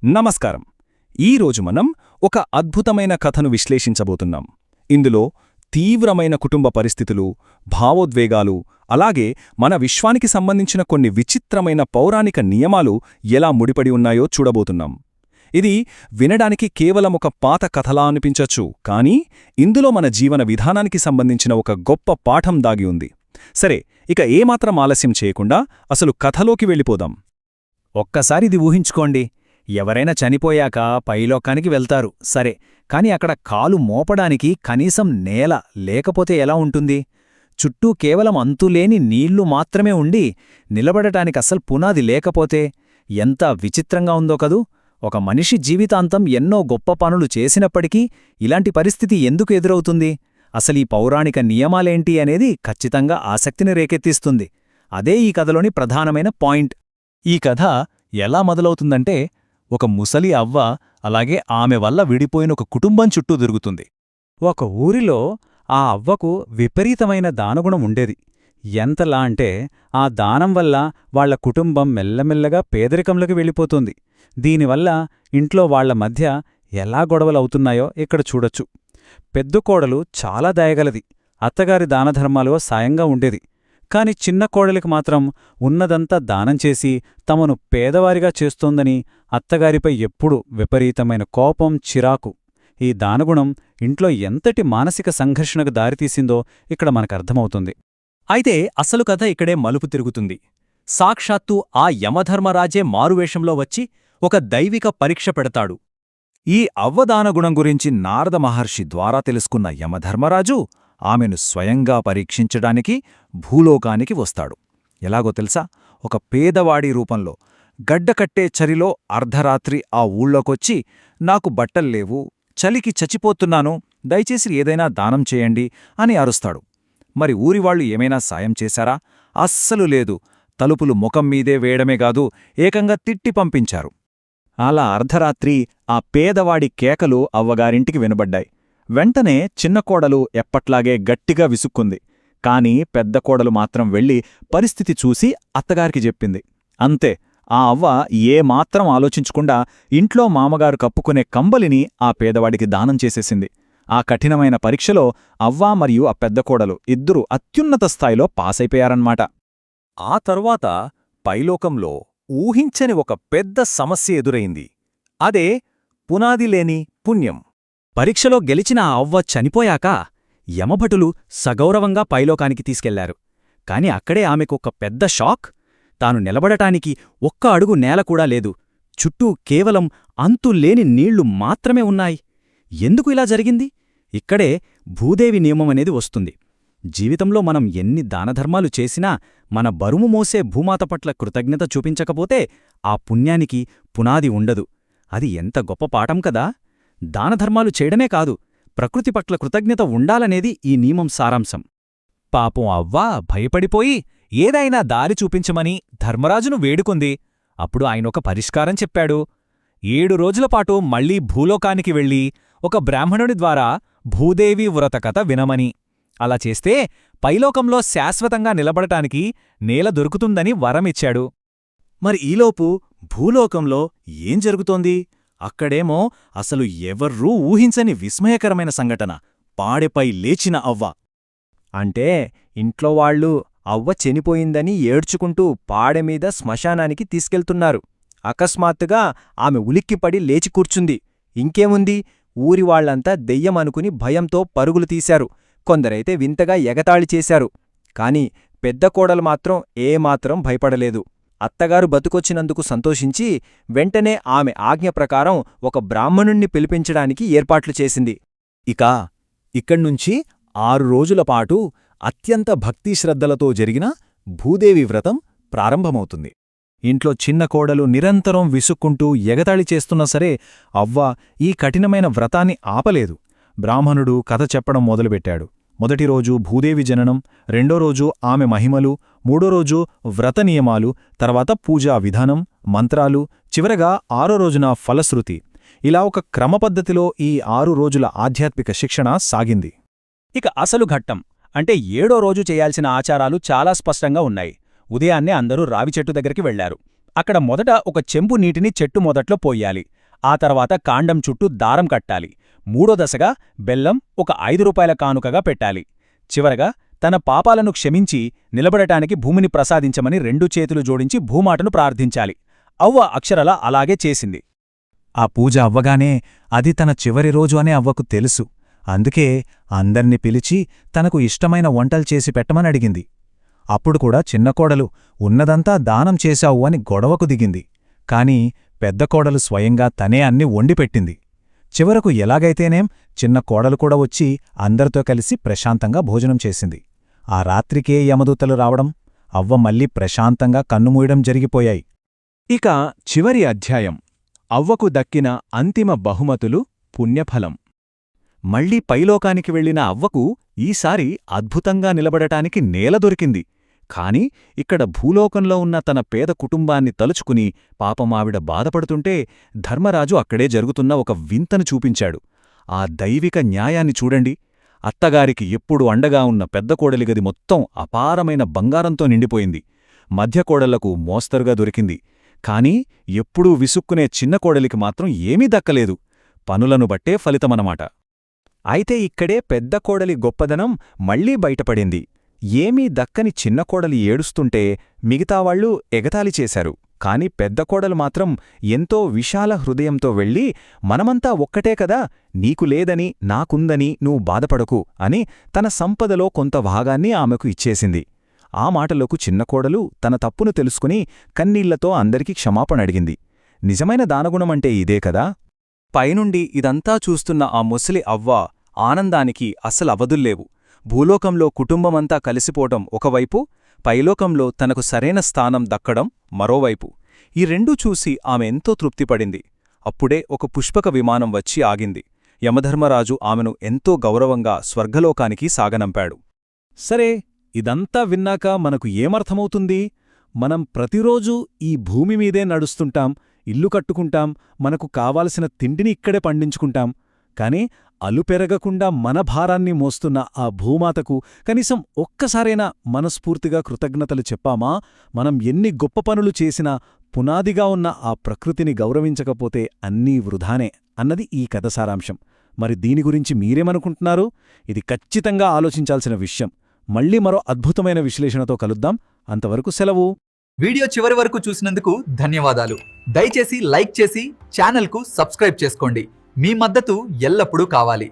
నమస్కారం. ఈరోజు మనం ఒక అద్భుతమైన కథను విశ్లేషించబోతున్నాం. ఇందులో తీవ్రమైన కుటుంబ పరిస్థితులు, భావోద్వేగాలు, అలాగే మన విశ్వానికి సంబంధించిన కొన్ని విచిత్రమైన పౌరాణిక నియమాలు ఎలా ముడిపడి ఉన్నాయో చూడబోతున్నాం. ఇది వినడానికి కేవలం ఒక పాత కథలా అనిపించచ్చు, కానీ ఇందులో మన జీవన విధానానికి సంబంధించిన ఒక గొప్ప పాఠం దాగి ఉంది. సరే, ఇక ఏమాత్రం ఆలస్యం చేయకుండా అసలు కథలోకి వెళ్ళిపోదాం. ఒక్కసారిది ఊహించుకోండి. ఎవరైనా చనిపోయాక పైలోకానికి వెళ్తారు, సరే, కాని అక్కడ కాలు మోపడానికి కనీసం నేల లేకపోతే ఎలా ఉంటుంది? చుట్టూ కేవలం అంతులేని నీళ్లు మాత్రమే ఉండి నిలబడటానికస్సలు పునాది లేకపోతే ఎంత విచిత్రంగా ఉందో కదూ. ఒక మనిషి జీవితాంతం ఎన్నో గొప్ప పనులు చేసినప్పటికీ ఇలాంటి పరిస్థితి ఎందుకు ఎదురవుతుంది? అసలీ పౌరాణిక నియమాలేంటి అనేది ఖచ్చితంగా ఆసక్తిని రేకెత్తిస్తుంది. అదే ఈ కథలోని ప్రధానమైన పాయింట్. ఈ కథ ఎలా మొదలవుతుందంటే, ఒక ముసలి అవ్వ అలాగే ఆమె వల్ల విడిపోయిన ఒక కుటుంబం చుట్టూ తిరుగుతుంది. ఒక ఊరిలో ఆ అవ్వకు విపరీతమైన దానగుణం ఉండేది. ఎంతలా అంటే ఆ దానం వల్ల వాళ్ల కుటుంబం మెల్లమెల్లగా పేదరికంలోకి వెళ్ళిపోతుంది. దీనివల్ల ఇంట్లో వాళ్ల మధ్య ఎలా గొడవలవుతున్నాయో ఇక్కడ చూడొచ్చు. పెద్ద కోడలు చాలా దయగలది, అత్తగారి దానధర్మాలో సాయంగా ఉండేది. కాని చిన్న కోడలికి మాత్రం ఉన్నదంతా దానం చేసి తమను పేదవారిగా చేస్తోందని అత్తగారిపై ఎప్పుడూ విపరీతమైన కోపం, చిరాకు. ఈ దానగుణం ఇంట్లో ఎంతటి మానసిక సంఘర్షణకు దారితీసిందో ఇక్కడ మనకర్థమవుతుంది. అయితే అసలు కథ ఇక్కడే మలుపు తిరుగుతుంది. సాక్షాత్తు ఆ యమధర్మరాజే మారువేషంలో వచ్చి ఒక దైవిక పరీక్ష పెడతాడు. ఈ అవ్వదానగుణం గురించి నారద మహర్షి ద్వారా తెలుసుకున్న యమధర్మరాజు ఆమెను స్వయంగా పరీక్షించడానికి భూలోకానికి వస్తాడు. ఎలాగో తెలుసా? ఒక పేదవాడి రూపంలో గడ్డకట్టే చలిలో అర్ధరాత్రి ఆ ఊళ్ళోకొచ్చి, నాకు బట్టల్లేవు, చలికి చచ్చిపోతున్నాను, దయచేసి ఏదైనా దానం చేయండి అని అరుస్తాడు. మరి ఊరివాళ్లు ఏమైనా సాయం చేశారా? అస్సలు లేదు. తలుపులు ముఖం మీదే వేయడమే కాదు, ఏకంగా తిట్టి పంపించారు. అలా అర్ధరాత్రి ఆ పేదవాడి కేకలు అవ్వగారింటికి వినబడ్డాయి. వెంటనే చిన్న కోడలు ఎప్పట్లాగే గట్టిగా విసుక్కుంది. కాని పెద్ద కోడలు మాత్రం వెళ్లి పరిస్థితి చూసి అత్తగారికి చెప్పింది. అంతే, ఆ అవ్వ ఏమాత్రం ఆలోచించకుండా ఇంట్లో మామగారు కప్పుకునే కంబలిని ఆ పేదవాడికి దానం చేసేసింది. ఆ కఠినమైన పరీక్షలో అవ్వ మరియు ఆ పెద్ద కోడలు ఇద్దరూ అత్యున్నత స్థాయిలో పాసైపోయారన్నమాట. ఆ తరువాత పైలోకంలో ఊహించని ఒక పెద్ద సమస్య ఎదురైంది. అదే పునాదిలేని పుణ్యం. పరీక్షలో గెలిచిన ఆ అవ్వ చనిపోయాక యమభటులు సగౌరవంగా పైలోకానికి తీసుకెళ్లారు. కాని అక్కడే ఆమెకొక పెద్ద షాక్. తాను నిలబడటానికి ఒక్క అడుగు నేలకూడా లేదు. చుట్టూ కేవలం అంతులేని నీళ్లు మాత్రమే ఉన్నాయి. ఎందుకు ఇలా జరిగింది? ఇక్కడే భూదేవి నియమమనేది వస్తుంది. జీవితంలో మనం ఎన్ని దానధర్మాలు చేసినా మన బరువు మోసే భూమాత పట్ల కృతజ్ఞత చూపించకపోతే ఆ పుణ్యానికి పునాది ఉండదు. అది ఎంత గొప్ప పాఠం కదా! దానధర్మాలు చేయడమే కాదు, ప్రకృతి పట్ల కృతజ్ఞత ఉండాలనేది ఈ నియమం సారాంశం. పాపం అవ్వ భయపడిపోయి ఏదైనా దారి చూపించమని ధర్మరాజును వేడుకుంది. అప్పుడు ఆయనొక పరిష్కారం చెప్పాడు. 7 రోజులపాటు మళ్లీ భూలోకానికి వెళ్ళి ఒక బ్రాహ్మణుడి ద్వారా భూదేవి వ్రతకథ వినమని. అలా చేస్తే పైలోకంలో శాశ్వతంగా నిలబడటానికి నేల దొరుకుతుందని వరమిచ్చాడు. మరి ఈలోపు భూలోకంలో ఏం జరుగుతోంది? అక్కడేమో అసలు ఎవర్రూ ఊహించని విస్మయకరమైన సంఘటన. పాడెపై లేచిన అవ్వ. అంటే ఇంట్లో వాళ్ళు అవ్వ చనిపోయిందని ఏడ్చుకుంటూ పాడెమీద శ్మశానానికి తీసుకెళ్తున్నారు. అకస్మాత్తుగా ఆమె ఉలిక్కిపడి లేచి కూర్చుంది. ఇంకేముంది, ఊరివాళ్లంతా దెయ్యమనుకుని భయంతో పరుగులు తీశారు. కొందరైతే వింతగా ఎగతాళి చేశారు. కాని పెద్ద కోడలు మాత్రం ఏమాత్రం భయపడలేదు. అత్తగారు బతుకొచ్చినందుకు సంతోషించి వెంటనే ఆమె ఆజ్ఞ ప్రకారం ఒక బ్రాహ్మణుణ్ణి పిలిపించడానికి ఏర్పాట్లు చేసింది. ఇక్కడ్నుంచి 6 రోజులపాటు అత్యంత భక్తిశ్రద్ధలతో జరిగిన భూదేవి వ్రతం ప్రారంభమవుతుంది. ఇంట్లో చిన్న కోడలు నిరంతరం విసుక్కుంటూ ఎగతాళి చేస్తున్నా సరే అవ్వ ఈ కఠినమైన వ్రతాన్ని ఆపలేదు. బ్రాహ్మణుడు కథ చెప్పడం మొదలుపెట్టాడు. మొదటి రోజు భూదేవి జననం, రెండో రోజు ఆమె మహిమలు, మూడో రోజు వ్రత నియమాలు, తర్వాత పూజా విధానం, మంత్రాలు, చివరగా 6వ రోజున ఫలశ్రుతి. ఇలా ఒక క్రమపద్ధతిలో ఈ 6 రోజుల ఆధ్యాత్మిక శిక్షణ సాగింది. ఇక అసలు ఘట్టం అంటే 7వ రోజు చేయాల్సిన ఆచారాలు చాలా స్పష్టంగా ఉన్నాయి. ఉదయాన్నే అందరూ రావిచెట్టు దగ్గరికి వెళ్లారు. అక్కడ మొదట ఒక చెంబు నీటిని చెట్టు మొదట్లో పోయాలి. ఆ తర్వాత కాండం చుట్టూ దారం కట్టాలి. మూడో దశగా బెల్లం ఒక 5 రూపాయల కానుకగా పెట్టాలి. చివరగా తన పాపాలను క్షమించి నిలబడటానికి భూమిని ప్రసాదించమని 2 చేతులు జోడించి భూమాటను ప్రార్థించాలి. అవ్వ అక్షరల అలాగే చేసింది. ఆ పూజ అవ్వగానే అది తన చివరి రోజు అనే అవ్వకు తెలుసు. అందుకే అందర్నీ పిలిచి తనకు ఇష్టమైన వంటలు చేసి పెట్టమని అడిగింది. అప్పుడు కూడా చిన్న కోడలు ఉన్నదంతా దానం చేశావు అని గొడవకు దిగింది. కాని పెద్ద కోడలు స్వయంగా తనే అన్ని వండిపెట్టింది. చివరకు ఎలాగైతేనేం చిన్న కోడలు కూడా వచ్చి అందరితో కలిసి ప్రశాంతంగా భోజనం చేసింది. ఆ రాత్రికే యమదూతలు రావడం, అవ్వ మళ్ళీ ప్రశాంతంగా కన్నుమూయడం జరిగిపోయాయి. ఇక చివరి అధ్యాయం అవ్వకు దక్కిన అంతిమ బహుమతులు పుణ్యఫలం. మళ్లీ పైలోకానికి వెళ్లిన అవ్వకు ఈసారి అద్భుతంగా నిలబడటానికి నేల దొరికింది. కాని ఇక్కడ భూలోకంలో ఉన్న తన పేద కుటుంబాన్ని తలుచుకుని పాపమావిడ బాధపడుతుంటే ధర్మరాజు అక్కడే జరుగుతున్న ఒక వింతను చూపించాడు. ఆ దైవిక న్యాయాన్ని చూడండి. అత్తగారికి ఎప్పుడు అండగా ఉన్న పెద్ద కోడలి గది మొత్తం అపారమైన బంగారంతో నిండిపోయింది. మధ్య కోడళ్లకు మోస్తరుగా దొరికింది. కాని ఎప్పుడూ విసుక్కునే చిన్న కోడలికి మాత్రం ఏమీ దక్కలేదు. పనులను బట్టే ఫలితమనమాట. అయితే ఇక్కడే పెద్ద కోడలి గొప్పదనం మళ్లీ బయటపడింది. ఏమీ దక్కని చిన్న కోడలి ఏడుస్తుంటే మిగతావాళ్లు ఎగతాళి చేశారు. కాని పెద్ద కోడలు మాత్రం ఎంతో విశాల హృదయంతో వెళ్ళి, మనమంతా ఒక్కటే కదా, నీకు లేదని నాకుందని నువ్వు బాధపడకు అని తన సంపదలో కొంత భాగాన్ని ఆమెకు ఇచ్చేసింది. ఆ మాటలకు చిన్న కోడలు తన తప్పును తెలుసుకుని కన్నీళ్లతో అందరికీ క్షమాపణ అడిగింది. నిజమైన దానగుణమంటే ఇదే కదా. పైనుండి ఇదంతా చూస్తున్న ఆ ముసలి అవ్వ ఆనందానికి అసలవదుల్లేవు. భూలోకంలో కుటుంబమంతా కలిసిపోవటం ఒకవైపు, పైలోకంలో తనకు సరైన స్థానం దక్కడం మరోవైపు. ఈ రెండూ చూసి ఆమె ఎంతో తృప్తిపడింది. అప్పుడే ఒక పుష్పక విమానం వచ్చి ఆగింది. యమధర్మరాజు ఆమెను ఎంతో గౌరవంగా స్వర్గలోకానికి సాగనంపాడు. సరే, ఇదంతా విన్నాక మనకు ఏమర్థమవుతుంది? మనం ప్రతిరోజూ ఈ భూమిమీదే నడుస్తుంటాం, ఇల్లు కట్టుకుంటాం, మనకు కావాల్సిన తిండిని ఇక్కడే పండించుకుంటాం. కాని అలుపెరగకుండా మన భారాన్ని మోస్తున్న ఆ భూమాతకు కనీసం ఒక్కసారైనా మనస్ఫూర్తిగా కృతజ్ఞతలు చెప్పామా? మనం ఎన్ని గొప్ప పనులు చేసినా పునాదిగా ఉన్న ఆ ప్రకృతిని గౌరవించకపోతే అన్నీ వృధానే అన్నది ఈ కథ సారాంశం. మరి దీని గురించి మీరేమనుకుంటున్నారు? ఇది ఖచ్చితంగా ఆలోచించాల్సిన విషయం. మళ్ళీ మరో అద్భుతమైన విశ్లేషణతో కలుద్దాం. అంతవరకు సెలవు. వీడియో చివరి వరకు చూసినందుకు ధన్యవాదాలు. దయచేసి లైక్ చేసి ఛానల్కు సబ్స్క్రైబ్ చేసుకోండి. మీ మద్దతు ఎల్లప్పుడూ కావాలి.